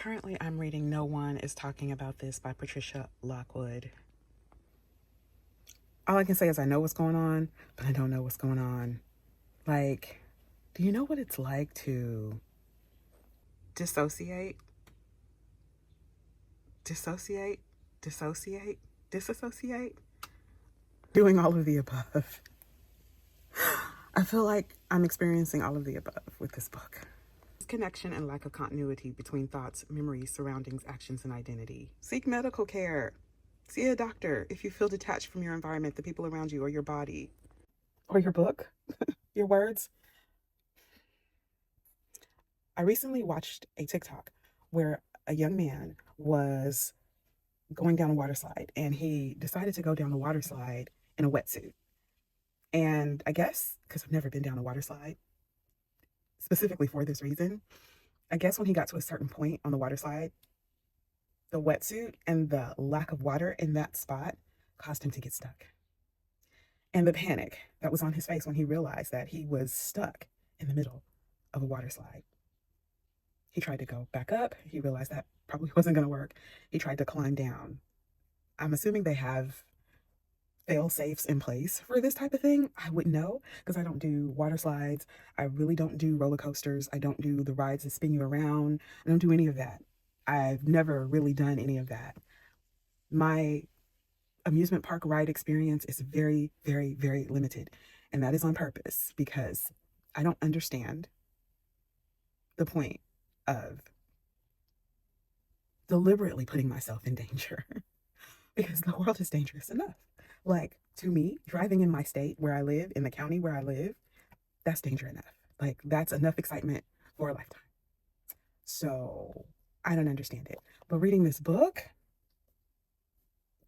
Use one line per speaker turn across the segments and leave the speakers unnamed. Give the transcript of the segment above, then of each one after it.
Currently, I'm reading No One Is Talking About This by Patricia Lockwood. All I can say is I know what's going on, but I don't know what's going on. Like, do you know what it's like to dissociate? Dissociate? Dissociate? Disassociate? Doing all of the above. I feel like I'm experiencing all of the above with this book. Connection and lack of continuity between thoughts, memories, surroundings, actions, and identity. Seek medical care. See a doctor if you feel detached from your environment, the people around you, or your body. Or your book. Your words. I recently watched a TikTok where a young man was going down a water slide, and he decided to go down the water slide in a wetsuit. And I guess, because I've never been down a water slide, specifically for this reason, I guess when he got to a certain point on the water slide, the wetsuit and the lack of water in that spot caused him to get stuck. And the panic that was on his face when he realized that he was stuck in the middle of a water slide. He tried to go back up. He realized that probably wasn't going to work. He tried to climb down. I'm assuming they have fail safes in place for this type of thing. I wouldn't know because I don't do water slides. I really don't do roller coasters. I don't do the rides that spin you around. I don't do any of that. I've never really done any of that. My amusement park ride experience is very, very, very limited. And that is on purpose because I don't understand the point of deliberately putting myself in danger because the world is dangerous enough. Like, to me, driving in my state where I live, in the county where I live, that's danger enough. Like, that's enough excitement for a lifetime. So, I don't understand it. But reading this book,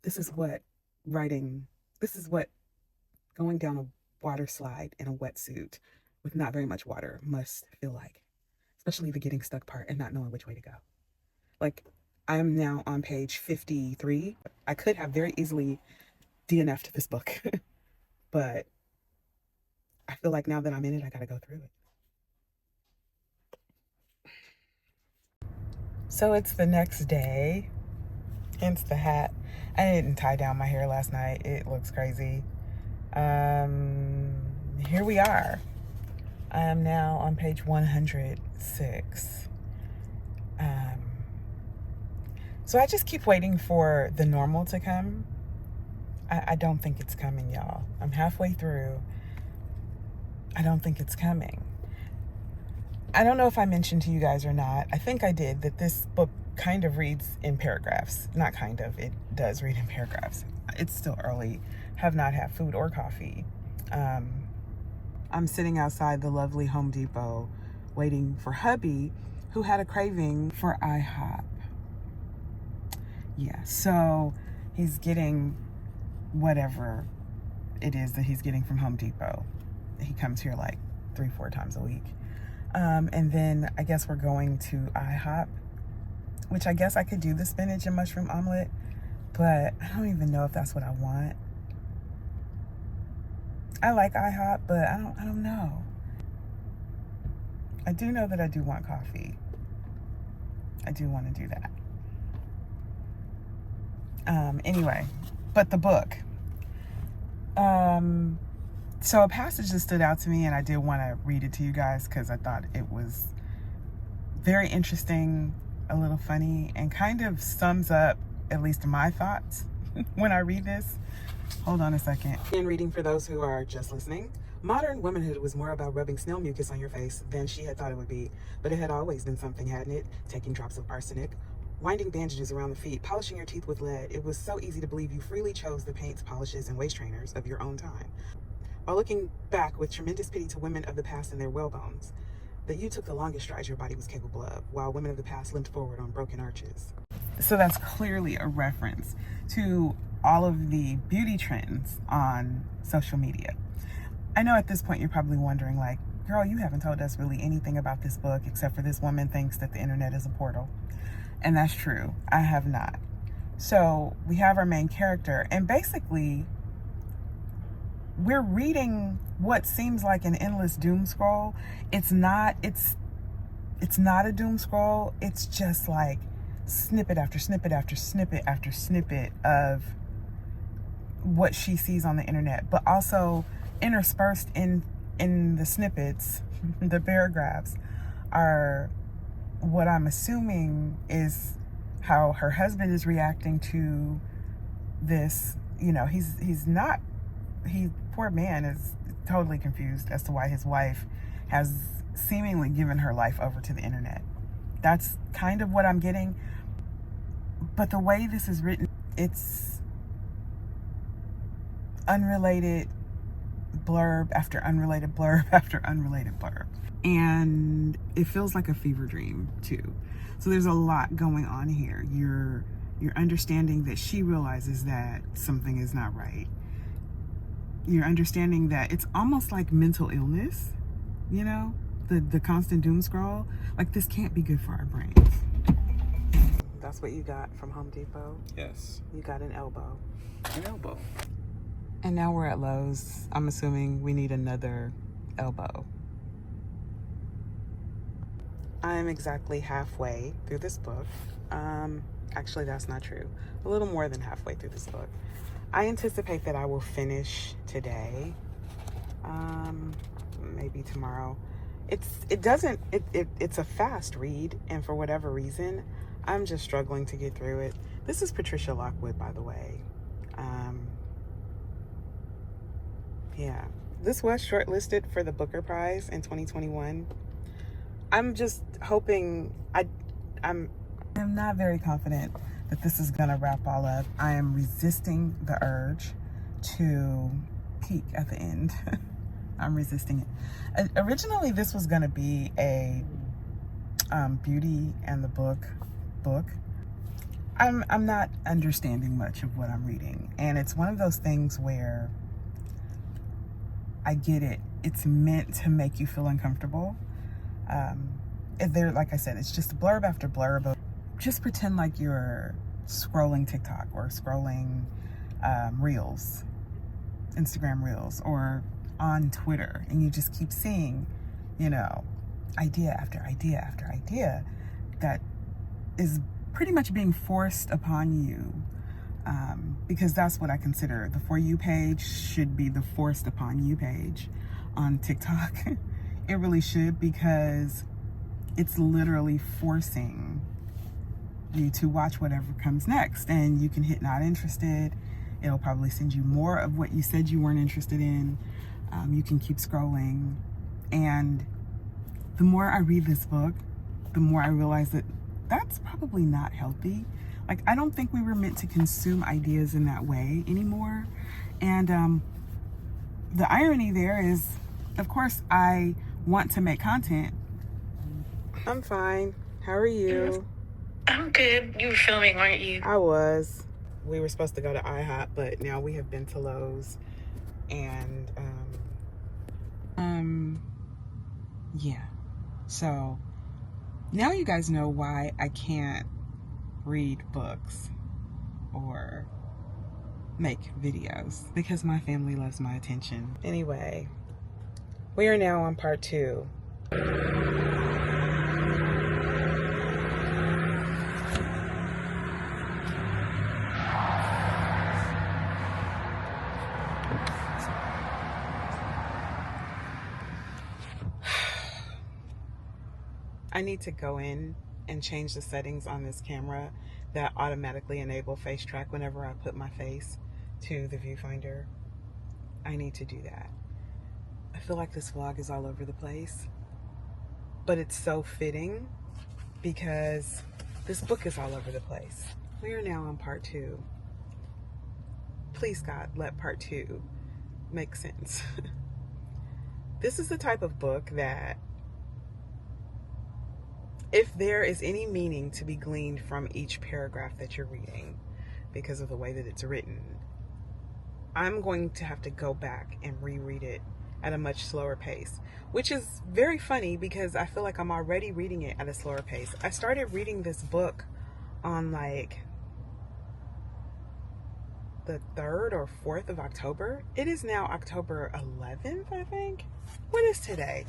this is what going down a water slide in a wetsuit with not very much water must feel like. Especially the getting stuck part and not knowing which way to go. Like, I am now on page 53. I could have very easily DNF'd this book, but I feel like now that I'm in it, I gotta go through it. So it's the next day, hence the hat. I didn't tie down my hair last night. It looks crazy. Here we are. I am now on page 106. So I just keep waiting for the normal to come. I don't think it's coming, y'all. I'm halfway through. I don't think it's coming. I don't know if I mentioned to you guys or not. I think I did, that this book kind of reads in paragraphs. Not kind of, it does read in paragraphs. It's still early. Have not had food or coffee. I'm sitting outside the lovely Home Depot waiting for hubby, who had a craving for IHOP. Yeah, so he's getting whatever it is that he's getting from Home Depot. He comes here like 3-4 times a week. And then I guess we're going to IHOP, which I guess I could do the spinach and mushroom omelet, but I don't even know if that's what I want. I like IHOP, but I don't know. I do know that I do want coffee. I do want to do that. Anyway, but the book. So a passage that stood out to me, and I did want to read it to you guys because I thought it was very interesting, a little funny, and kind of sums up at least my thoughts when I read this. Hold on a second. And reading for those who are just listening. Modern womanhood was more about rubbing snail mucus on your face than she had thought it would be, but it had always been something, hadn't it? Taking drops of arsenic, winding bandages around the feet, polishing your teeth with lead. It was so easy to believe you freely chose the paints, polishes, and waist trainers of your own time. While looking back with tremendous pity to women of the past and their whalebones, that you took the longest strides your body was capable of, while women of the past limped forward on broken arches. So that's clearly a reference to all of the beauty trends on social media. I know at this point you're probably wondering, like, girl, you haven't told us really anything about this book except for this woman thinks that the internet is a portal. And that's true. I have not. So we have our main character, and basically we're reading what seems like an endless doom scroll. It's not. It's it's not a doom scroll. It's just like snippet after snippet after snippet after snippet of what she sees on the internet, but also interspersed in the snippets, the paragraphs are what I'm assuming is how her husband is reacting to this. You know, poor man is totally confused as to why his wife has seemingly given her life over to the internet. That's kind of what I'm getting. But the way this is written, it's unrelated blurb after unrelated blurb after unrelated blurb. And it feels like a fever dream too. So there's a lot going on here. You're understanding that she realizes that something is not right. You're understanding that it's almost like mental illness, you know, the constant doom scroll. Like, this can't be good for our brains. That's what you got from Home Depot?
Yes.
You got an elbow.
An elbow.
And now we're at Lowe's. I'm assuming we need another elbow. I'm exactly halfway through this book. Actually, that's not true. A little more than halfway through this book. I anticipate that I will finish today. Maybe tomorrow. It's a fast read, and for whatever reason, I'm just struggling to get through it. This is Patricia Lockwood, by the way. Yeah, this was shortlisted for the Booker Prize in 2021. I'm just hoping, I'm not very confident that this is gonna wrap all up. I am resisting the urge to peek at the end. I'm resisting it. Originally, this was gonna be a Beauty and the book. I'm not understanding much of what I'm reading, and it's one of those things where I get it. It's meant to make you feel uncomfortable. Like I said, it's just blurb after blurb. Just pretend like you're scrolling TikTok or scrolling Reels, Instagram Reels, or on Twitter, and you just keep seeing, you know, idea after idea after idea that is pretty much being forced upon you. Because that's what I consider the For You page should be the forced upon you page on TikTok. It really should, because it's literally forcing you to watch whatever comes next, and you can hit not interested. It'll probably send you more of what you said you weren't interested in. You can keep scrolling, and the more I read this book, the more I realize that that's probably not healthy. Like, I don't think we were meant to consume ideas in that way anymore. And the irony there is, of course, I want to make content. I'm fine. How are you?
I'm good. You were filming, weren't you?
I was. We were supposed to go to IHOP, but now we have been to Lowe's. And, yeah. So, now you guys know why I can't read books or make videos, because my family loves my attention. Anyway, we are now on part 2. I need to go in and change the settings on this camera that automatically enable face track whenever I put my face to the viewfinder. I need to do that. I feel like this vlog is all over the place, but it's so fitting because this book is all over the place. We are now on part 2. Please, God, let part 2 make sense. This is the type of book that, if there is any meaning to be gleaned from each paragraph that you're reading, because of the way that it's written, I'm going to have to go back and reread it at a much slower pace, which is very funny because I feel like I'm already reading it at a slower pace. I started reading this book on like the 3rd or 4th of October. It is now October 11th, I think. What is today?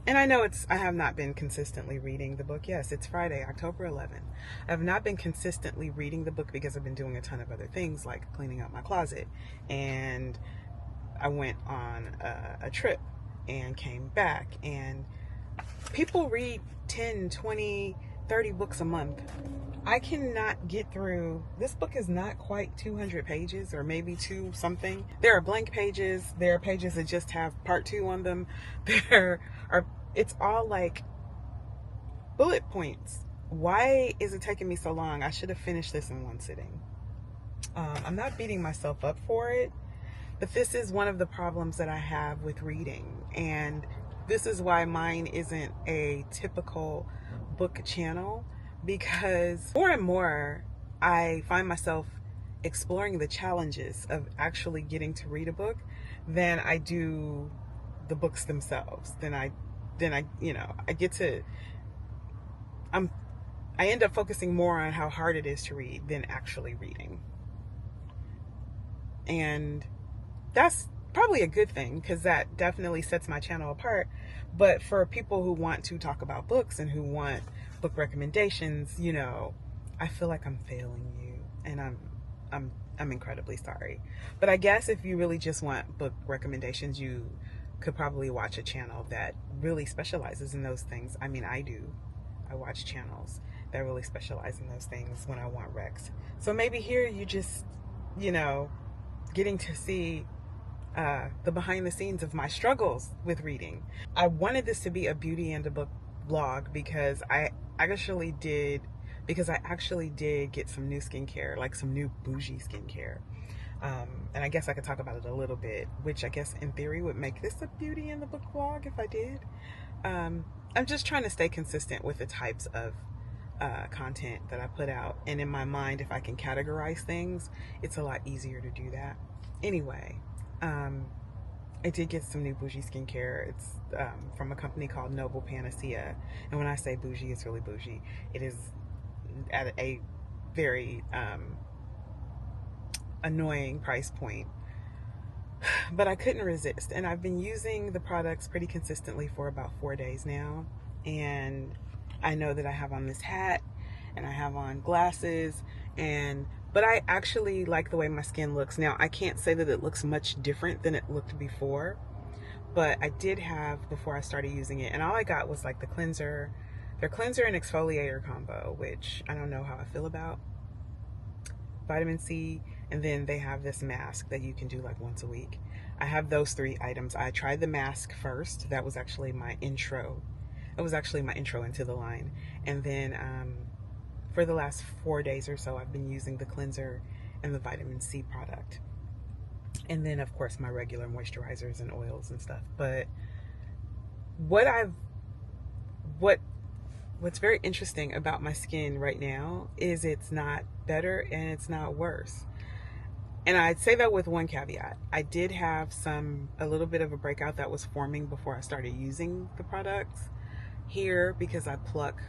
And I know I have not been consistently reading the book. Yes, it's Friday, October 11th. I have not been consistently reading the book because I've been doing a ton of other things like cleaning out my closet. And I went on a trip and came back. And people read 10, 20, 30 books a month. I cannot get through. This book is not quite 200 pages, or maybe two something. There are blank pages. There are pages that just have part 2 on them. There are, it's all like bullet points. Why is it taking me so long? I should have finished this in one sitting. I'm not beating myself up for it, but this is one of the problems that I have with reading. And this is why mine isn't a typical book channel, because more and more I find myself exploring the challenges of actually getting to read a book than I do the books themselves. Then I I get to, I end up focusing more on how hard it is to read than actually reading. And that's probably a good thing, because that definitely sets my channel apart. But for people who want to talk about books and who want book recommendations, I feel like I'm failing you, and I'm incredibly sorry. But I guess if you really just want book recommendations, you could probably watch a channel that really specializes in those things. I mean, I do. I watch channels that really specialize in those things when I want recs. So maybe here you just, getting to see the behind the scenes of my struggles with reading. I wanted this to be a beauty and a book vlog because I actually did get some new skincare, like some new bougie skincare. And I guess I could talk about it a little bit, which I guess in theory would make this a beauty and the book vlog if I did. I'm just trying to stay consistent with the types of content that I put out. And in my mind, if I can categorize things, it's a lot easier to do that. Anyway, I did get some new bougie skincare. It's from a company called Noble Panacea. And when I say bougie, it's really bougie. It is at a very annoying price point. But I couldn't resist. And I've been using the products pretty consistently for about 4 days now. And I know that I have on this hat and I have on glasses, but I actually like the way my skin looks. Now, I can't say that it looks much different than it looked before, but I did have before I started using it, and all I got was like their cleanser and exfoliator combo, which I don't know how I feel about. Vitamin C, and then they have this mask that you can do like once a week. I have those 3 items. I tried the mask first. That was actually my intro. It was actually my intro into the line. And then for the last 4 days or so, I've been using the cleanser and the vitamin C product. And then, of course, my regular moisturizers and oils and stuff. But what's very interesting about my skin right now is it's not better and it's not worse. And I'd say that with one caveat. I did have a little bit of a breakout that was forming before I started using the products here, because I pluck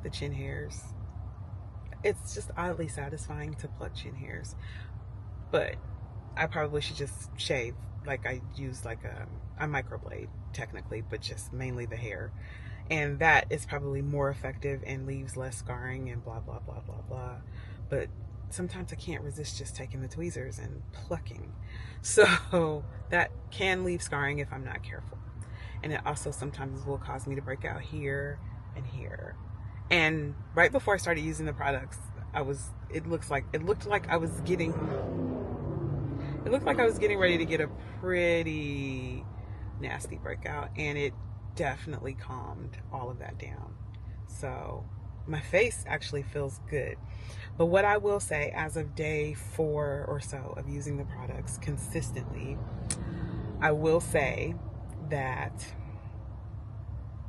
the chin hairs. It's just oddly satisfying to pluck chin hairs, but I probably should just shave. Like I use like a microblade technically, but just mainly the hair, and that is probably more effective and leaves less scarring and blah blah blah blah blah. But sometimes I can't resist just taking the tweezers and plucking, so that can leave scarring if I'm not careful. And it also sometimes will cause me to break out here and here. And right before I started using the products, it looked like I was getting ready to get a pretty nasty breakout, and it definitely calmed all of that down. So my face actually feels good. But what I will say, as of day 4 or so of using the products consistently, I will say that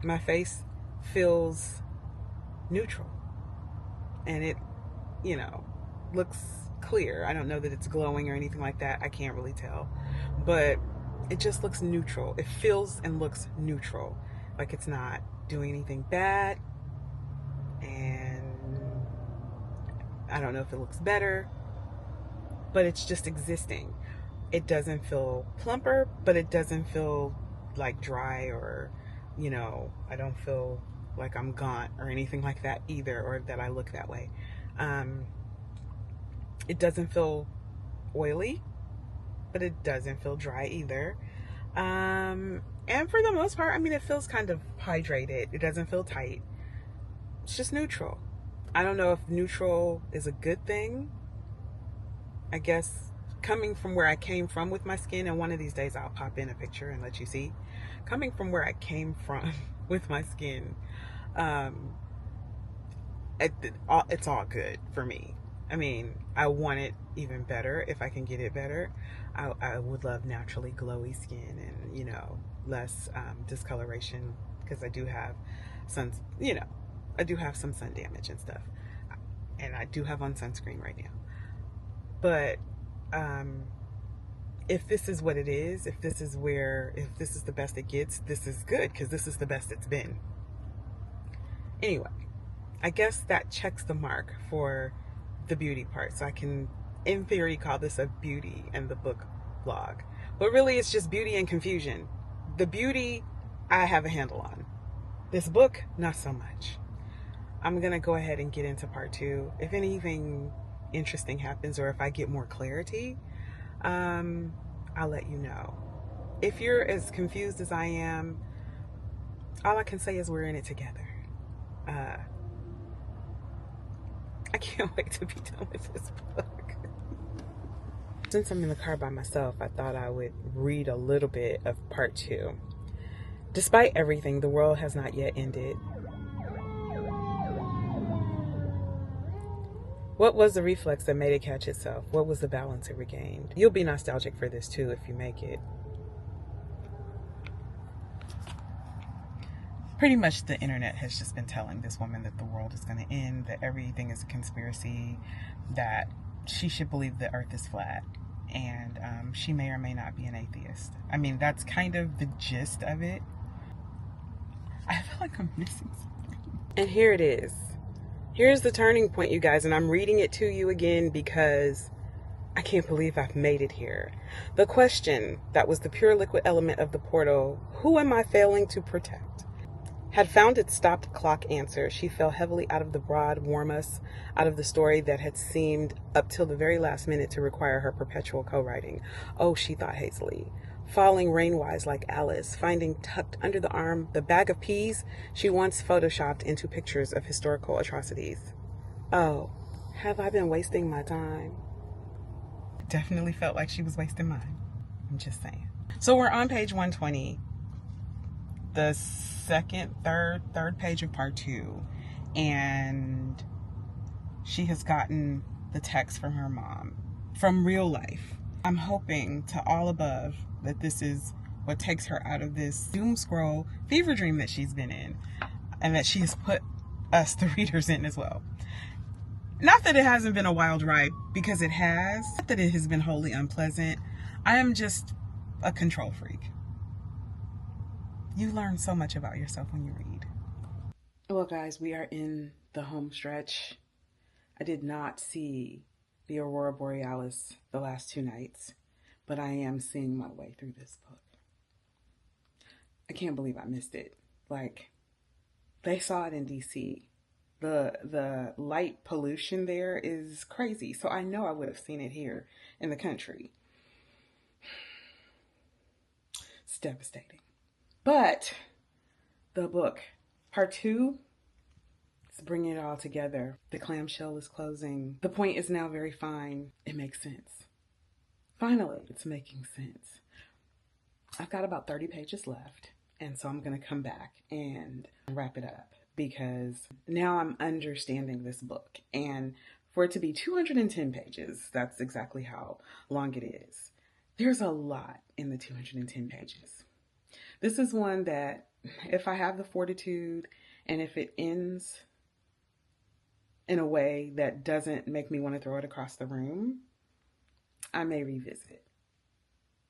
my face feels neutral, and it looks clear. I don't know that it's glowing or anything like that. I can't really tell, but it just looks neutral. It feels and looks neutral, like it's not doing anything bad. And I don't know if it looks better, but it's just existing. It doesn't feel plumper, but it doesn't feel like dry or I don't feel like I'm gaunt or anything like that either, or that I look that way. Um, it doesn't feel oily, but it doesn't feel dry either. And for the most part, I mean, it feels kind of hydrated. It doesn't feel tight. It's just neutral. I don't know if neutral is a good thing. I guess coming from where I came from with my skin, and one of these days I'll pop in a picture and let you see. Coming from where I came from with my skin, um, it's all good for me. I mean, I want it even better if I can get it better. I would love naturally glowy skin and, less discoloration, because I do have sun, I do have some sun damage and stuff. And I do have on sunscreen right now. But um, if this is what it is, if this is the best it gets, this is good, because this is the best it's been. Anyway, I guess that checks the mark for the beauty part. So I can, in theory, call this a beauty and the book blog. But really, it's just beauty and confusion. The beauty, I have a handle on. This book, not so much. I'm going to go ahead and get into part 2. If anything interesting happens, or if I get more clarity, I'll let you know. If you're as confused as I am, all I can say is we're in it together. I can't wait to be done with this book. Since I'm in the car by myself, I thought I would read a little bit of part 2. Despite everything, the world has not yet ended. What was the reflex that made it catch itself? What was the balance it regained? You'll be nostalgic for this too if you make it. Pretty much the internet has just been telling this woman that the world is going to end, that everything is a conspiracy, that she should believe the earth is flat, and she may or may not be an atheist. I mean, that's kind of the gist of it. I feel like I'm missing something. And here it is. Here's the turning point, you guys, and I'm reading it to you again because I can't believe I've made it here. The question that was the pure liquid element of the portal, who am I failing to protect, had found its stopped clock answer. She fell heavily out of the broad warm-us, out of the story that had seemed up till the very last minute to require her perpetual co-writing. Oh, she thought hazily, falling rain-wise like Alice, finding tucked under the arm the bag of peas she once photoshopped into pictures of historical atrocities. Oh, have I been wasting my time? Definitely felt like she was wasting mine. I'm just saying. So we're on page 120. The third page of part 2, and she has gotten the text from her mom from real life. I'm hoping to all above that this is what takes her out of this doom scroll fever dream that she's been in, and that she has put us, the readers, in as well. Not that it hasn't been a wild ride, because it has. Not that it has been wholly unpleasant. I am just a control freak. You learn so much about yourself when you read. Well, guys, we are in the home stretch. I did not see the Aurora Borealis the last 2 nights, but I am seeing my way through this book. I can't believe I missed it. Like, they saw it in DC. The light pollution there is crazy, so I know I would have seen it here in the country. It's devastating. But the book, part 2, is bringing it all together. The clamshell is closing. The point is now very fine. It makes sense. Finally, it's making sense. I've got about 30 pages left, and so I'm going to come back and wrap it up, because now I'm understanding this book. And for it to be 210 pages, that's exactly how long it is. There's a lot in the 210 pages. This is one that, if I have the fortitude, and if it ends in a way that doesn't make me want to throw it across the room, I may revisit.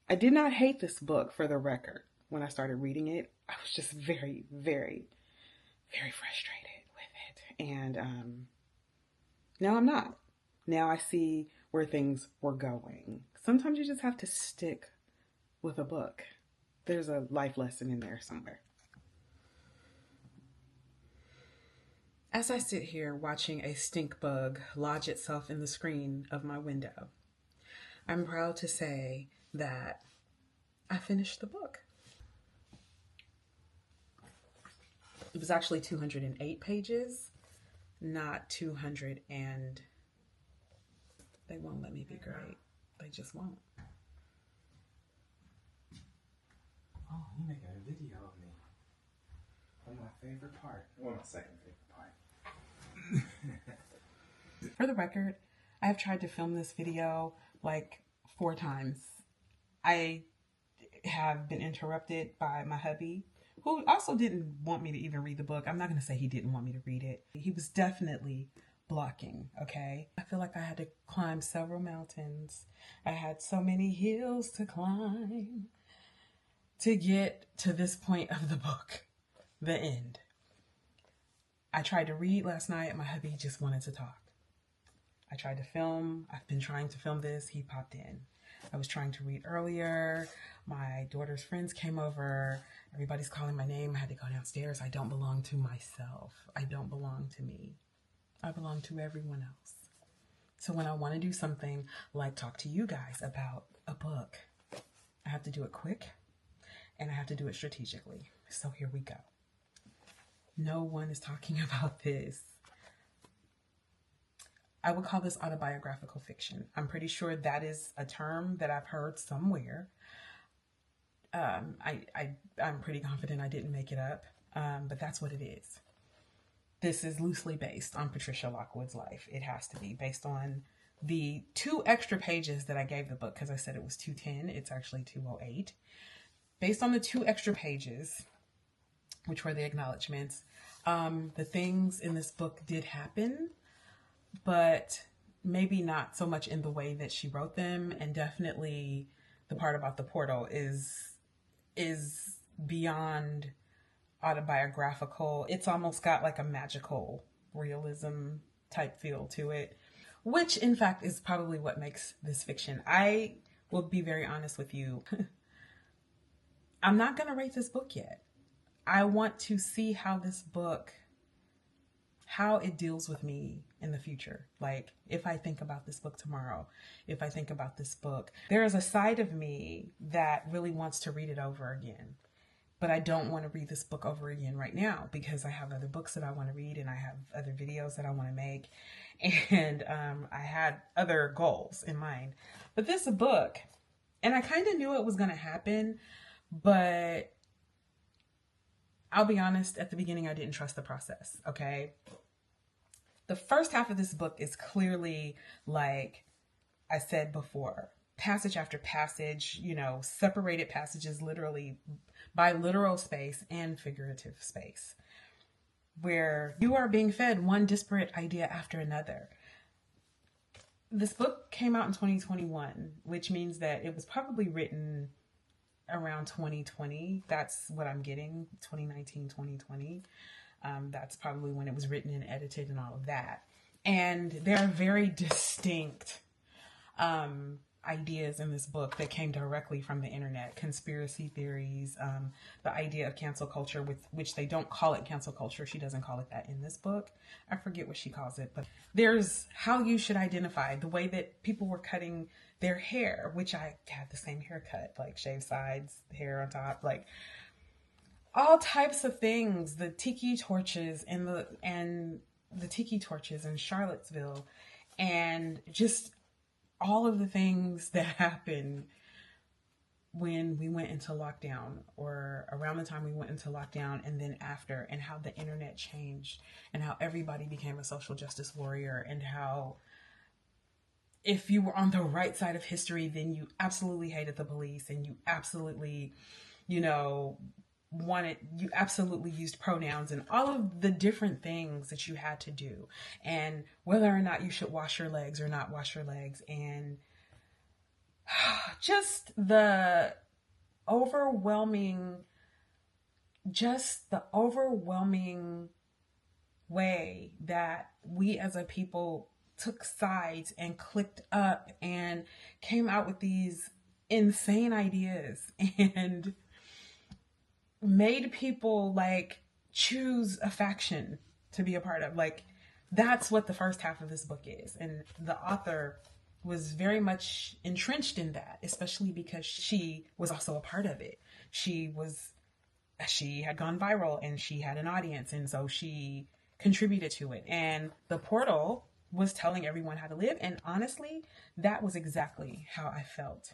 I did not hate this book, for the record. When I started reading it, I was just very, very, very frustrated with it. And now I'm not. Now I see where things were going. Sometimes you just have to stick with a book. There's a life lesson in there somewhere. As I sit here watching a stink bug lodge itself in the screen of my window, I'm proud to say that I finished the book. It was actually 208 pages, not 200 and they won't let me be great. They just won't.
Oh, you making a video of me. On my favorite part. Well, my second favorite part.
For the record, I have tried to film this video like 4 times. I have been interrupted by my hubby, who also didn't want me to even read the book. I'm not going to say he didn't want me to read it. He was definitely blocking, okay? I feel like I had to climb several mountains. I had so many hills to climb to get to this point of the book, the end. I tried to read last night. My hubby just wanted to talk. I tried to film. I've been trying to film this. He popped in. I was trying to read earlier. My daughter's friends came over. Everybody's calling my name. I had to go downstairs. I don't belong to myself. I don't belong to me. I belong to everyone else. So when I want to do something like talk to you guys about a book, I have to do it quick and I have to do it strategically. So here we go. No one is talking about this. I would call this autobiographical fiction. I'm pretty sure that is a term that I've heard somewhere. I'm pretty confident I didn't make it up, but that's what it is. This is loosely based on Patricia Lockwood's life. It has to be based on the 2 extra pages that I gave the book, because I said it was 210. It's actually 208. Based on the 2 extra pages, which were the acknowledgments, the things in this book did happen, but maybe not so much in the way that she wrote them. And definitely the part about the portal is beyond autobiographical. It's almost got like a magical realism type feel to it, which in fact is probably what makes this fiction. I will be very honest with you. I'm not going to rate this book yet. I want to see how this book, how it deals with me in the future. Like, if I think about this book tomorrow, if I think about this book, there is a side of me that really wants to read it over again. But I don't want to read this book over again right now because I have other books that I want to read and I have other videos that I want to make. And I had other goals in mind. But this book, and I kind of knew it was going to happen, but I'll be honest, at the beginning, I didn't trust the process, okay? The first half of this book is clearly, like I said before, passage after passage, separated passages literally by literal space and figurative space, where you are being fed one disparate idea after another. This book came out in 2021, which means that it was probably written around 2020. That's what I'm getting, 2019, 2020. That's probably when it was written and edited and all of that. And there are very distinct ideas in this book that came directly from the internet. Conspiracy theories, the idea of cancel culture, with which they don't call it cancel culture. She doesn't call it that in this book. I forget what she calls it, but there's how you should identify, the way that people were cutting their hair, which I had the same haircut, like shaved sides, hair on top, like all types of things. The tiki torches and the tiki torches in Charlottesville, and just all of the things that happened when we went into lockdown, or around the time we went into lockdown, and then after, and how the internet changed, and how everybody became a social justice warrior, and how if you were on the right side of history, then you absolutely hated the police, and you absolutely, you absolutely used pronouns, and all of the different things that you had to do, and whether or not you should wash your legs or not wash your legs, and just the overwhelming way that we as a people took sides and clicked up and came out with these insane ideas and made people like choose a faction to be a part of. Like, that's what the first half of this book is. And the author was very much entrenched in that, especially because she was also a part of it. She had gone viral and she had an audience, and so she contributed to it. And the portal was telling everyone how to live. And honestly, that was exactly how I felt.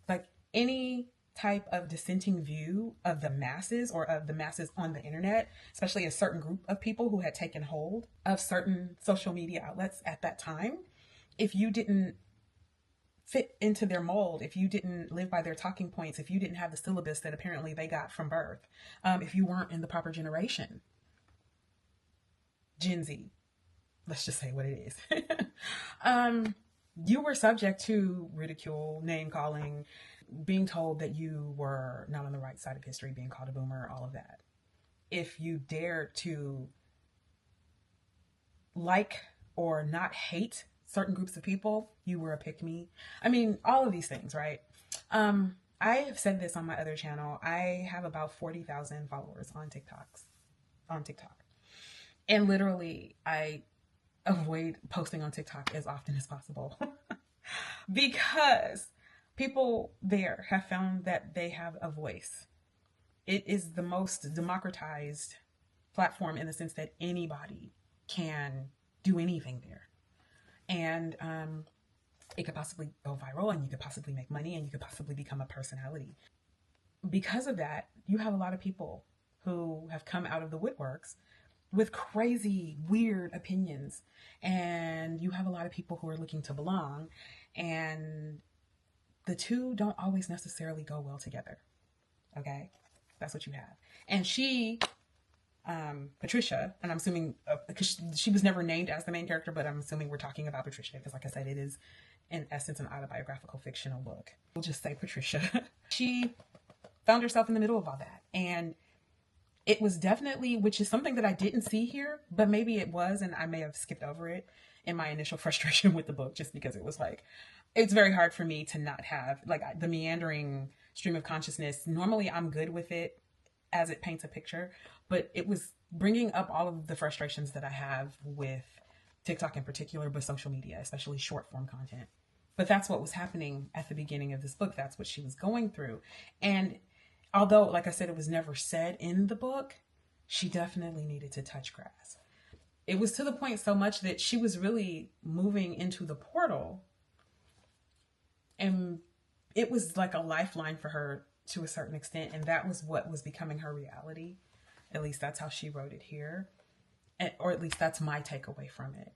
Like, any type of dissenting view of the masses, or of the masses on the internet, especially a certain group of people who had taken hold of certain social media outlets at that time, if you didn't fit into their mold, if you didn't live by their talking points, if you didn't have the syllabus that apparently they got from birth, if you weren't in the proper generation, Gen Z, let's just say what it is, you were subject to ridicule, name calling, being told that you were not on the right side of history, being called a boomer, all of that. If you dared to like or not hate certain groups of people, you were a pick me. I mean, all of these things, right? I have said this on my other channel. I have about 40,000 followers on TikTok. And literally, I avoid posting on TikTok as often as possible because people there have found that they have a voice. It is the most democratized platform in the sense that anybody can do anything there. And it could possibly go viral, and you could possibly make money, and you could possibly become a personality. Because of that, you have a lot of people who have come out of the woodworks with crazy, weird opinions. And you have a lot of people who are looking to belong. And the two don't always necessarily go well together. Okay? That's what you have. And she, Patricia, and I'm assuming, because she was never named as the main character, but I'm assuming we're talking about Patricia, because like I said, it is in essence an autobiographical fictional book. We'll just say Patricia. She found herself in the middle of all that. And it was definitely, which is something that I didn't see here, but maybe it was, and I may have skipped over it in my initial frustration with the book, just because it was like, it's very hard for me to not have like the meandering stream of consciousness. Normally I'm good with it as it paints a picture, but it was bringing up all of the frustrations that I have with TikTok in particular, but social media, especially short form content. But that's what was happening at the beginning of this book. That's what she was going through. And although, like I said, it was never said in the book, she definitely needed to touch grass. It was to the point so much that she was really moving into the portal, and it was like a lifeline for her to a certain extent. And that was what was becoming her reality. At least that's how she wrote it here. Or at least that's my takeaway from it.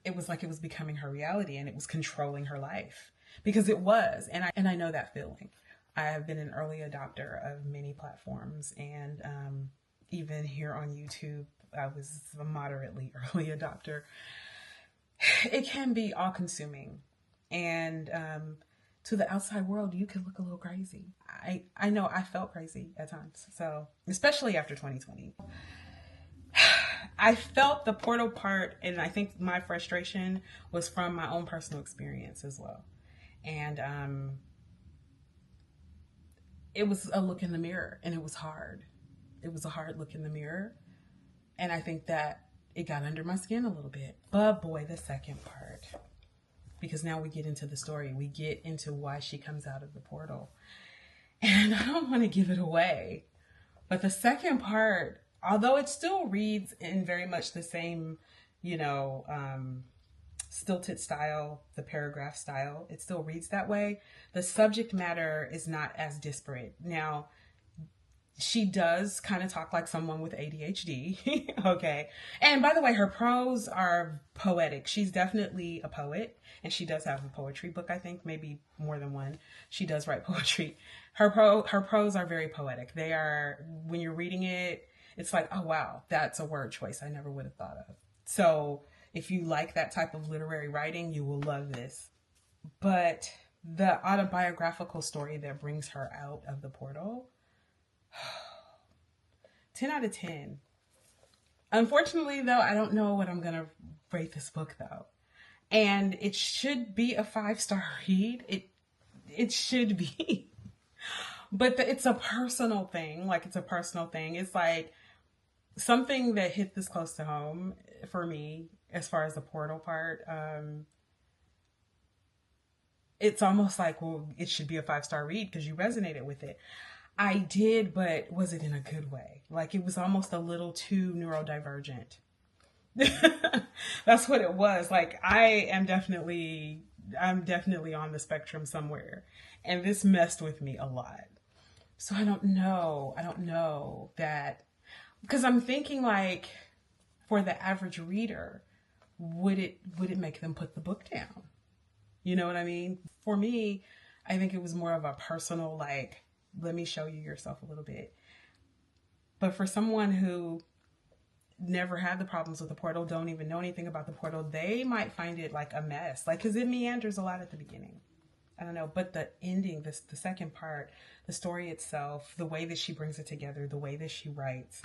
It was like it was becoming her reality, and it was controlling her life, because it was. And I know that feeling. I have been an early adopter of many platforms, and even here on YouTube, I was a moderately early adopter. It can be all-consuming, and to the outside world, you can look a little crazy. I know I felt crazy at times, so especially after 2020. I felt the portal part, and I think my frustration was from my own personal experience as well. And it was a look in the mirror, and it was hard. It was a hard look in the mirror. And I think that it got under my skin a little bit. But boy, the second part, because now we get into the story. We get into why she comes out of the portal. And I don't want to give it away. But the second part, although it still reads in very much the same, stilted style, the paragraph style, it still reads that way. The subject matter is not as disparate. Now, she does kind of talk like someone with ADHD. Okay. And by the way, her prose are poetic. She's definitely a poet, and she does have a poetry book, I think, maybe more than one. She does write poetry. Her prose are very poetic. They are, when you're reading it, it's like, oh wow, that's a word choice I never would have thought of. So if you like that type of literary writing, you will love this. But the autobiographical story that brings her out of the portal, 10 out of 10. Unfortunately, though, I don't know what I'm going to rate this book, though. And it should be a 5-star read. It should be. But it's a personal thing. Like, it's a personal thing. It's like,
something that hit this close to home for me, as far as the portal part, it's almost like, well, it should be a 5-star read because you resonated with it. I did, but was it in a good way? Like, it was almost a little too neurodivergent. That's what it was. Like, I'm definitely on the spectrum somewhere, and this messed with me a lot. So I don't know. I don't know that, because I'm thinking, like, for the average reader, would it make them put the book down? You know what I mean? For me, I think it was more of a personal, like, let me show you yourself a little bit. But for someone who never had the problems with the portal, don't even know anything about the portal, they might find it like a mess. Like, because it meanders a lot at the beginning. I don't know. But the ending, the second part, the story itself, the way that she brings it together, the way that she writes,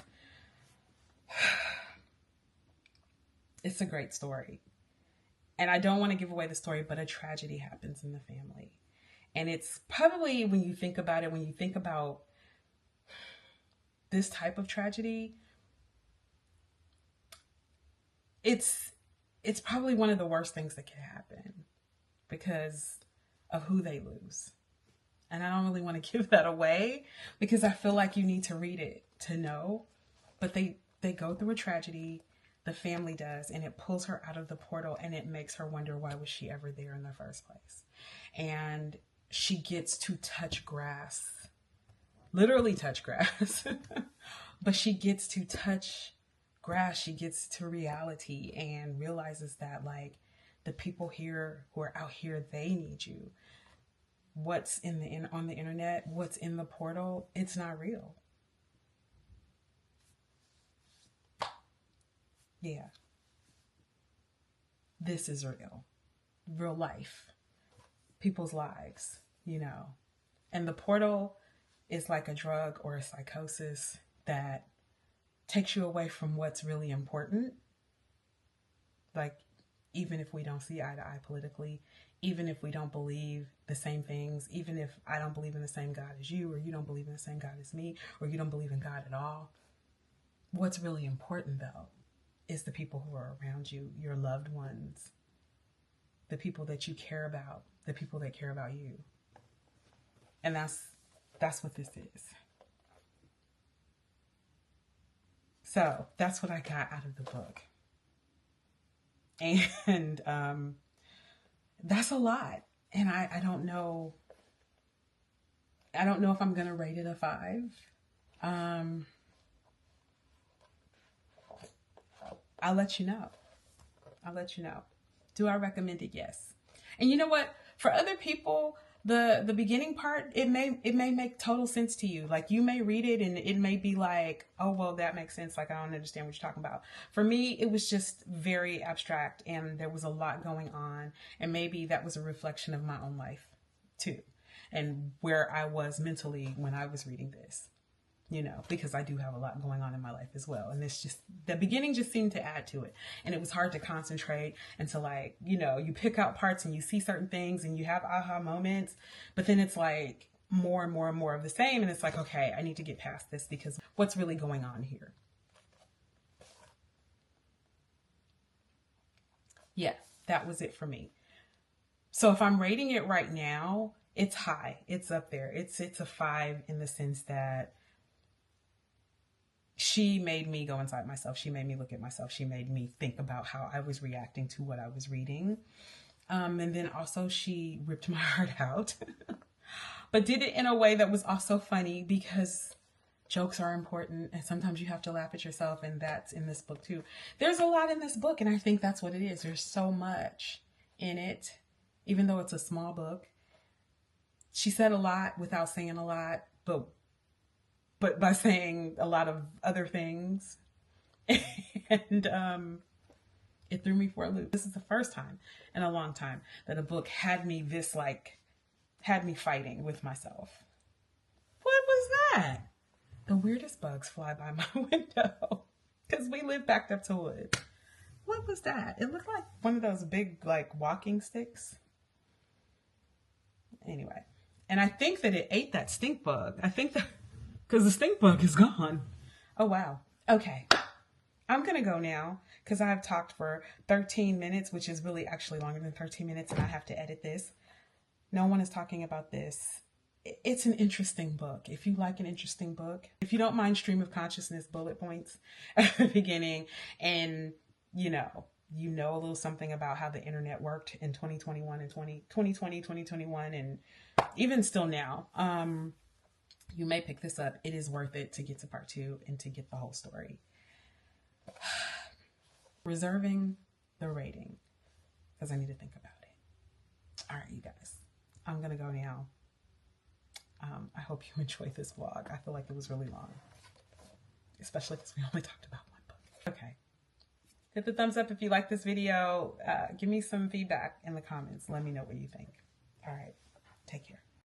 it's a great story. And I don't want to give away the story, but a tragedy happens in the family. And it's probably, when you think about it, when you think about this type of tragedy, it's probably one of the worst things that can happen because of who they lose. And I don't really want to give that away because I feel like you need to read it to know. But they go through a tragedy, the family does, and it pulls her out of the portal, and it makes her wonder, why was she ever there in the first place? And she gets to touch grass, literally touch grass, but she gets to touch grass. She gets to reality and realizes that, like, the people here who are out here, they need you. What's on the internet, what's in the portal, it's not real. Yeah. This is real life, people's lives, you know. And the portal is like a drug or a psychosis that takes you away from what's really important. Like, even if we don't see eye to eye politically, even if we don't believe the same things, even if I don't believe in the same God as you, or you don't believe in the same God as me, or you don't believe in God at all, what's really important, though, is the people who are around you, your loved ones, the people that you care about, the people that care about you. And that's what this is. So that's what I got out of the book. And that's a lot. And I don't know. I don't know if I'm going to rate it a 5. I'll let you know. Do I recommend it? Yes. And you know what? For other people, the beginning part, it may make total sense to you. Like, you may read it and it may be like, oh, well, that makes sense. Like, I don't understand what you're talking about. For me, it was just very abstract, and there was a lot going on. And maybe that was a reflection of my own life too, and where I was mentally when I was reading this. You know, because I do have a lot going on in my life as well. And this just, the beginning just seemed to add to it. And it was hard to concentrate and to, like, you know, you pick out parts and you see certain things and you have aha moments, but then it's like more and more and more of the same. And it's like, okay, I need to get past this because what's really going on here? Yeah, that was it for me. So if I'm rating it right now, it's high. It's up there. It's a 5 in the sense that she made me go inside myself. She made me look at myself. She made me think about how I was reacting to what I was reading. And then also she ripped my heart out, but did it in a way that was also funny because jokes are important. And sometimes you have to laugh at yourself. And that's in this book too. There's a lot in this book. And I think that's what it is. There's so much in it, even though it's a small book. She said a lot without saying a lot, but by saying a lot of other things. And it threw me for a loop. This is the first time in a long time that a book had me fighting with myself. What was that? The weirdest bugs fly by my window because we live backed up to wood. What was that? It looked like one of those big, like, walking sticks. Anyway, and I think that it ate that stink bug. I think that because the stink bug is gone. Oh, wow. Okay. I'm going to go now because I've talked for 13 minutes, which is really actually longer than 13 minutes, and I have to edit this. No one is talking about this. It's an interesting book. If you like an interesting book, if you don't mind stream of consciousness bullet points at the beginning, and you know a little something about how the internet worked in 2021 and 2020, 2021, and even still now, you may pick this up. It is worth it to get to part 2 and to get the whole story. Reserving the rating because I need to think about it. All right, you guys, I'm gonna go now. I hope you enjoyed this vlog. I feel like it was really long, especially because we only talked about one book. Okay, hit the thumbs up if you like this video. Give me some feedback in the comments. Let me know what you think. All right, take care.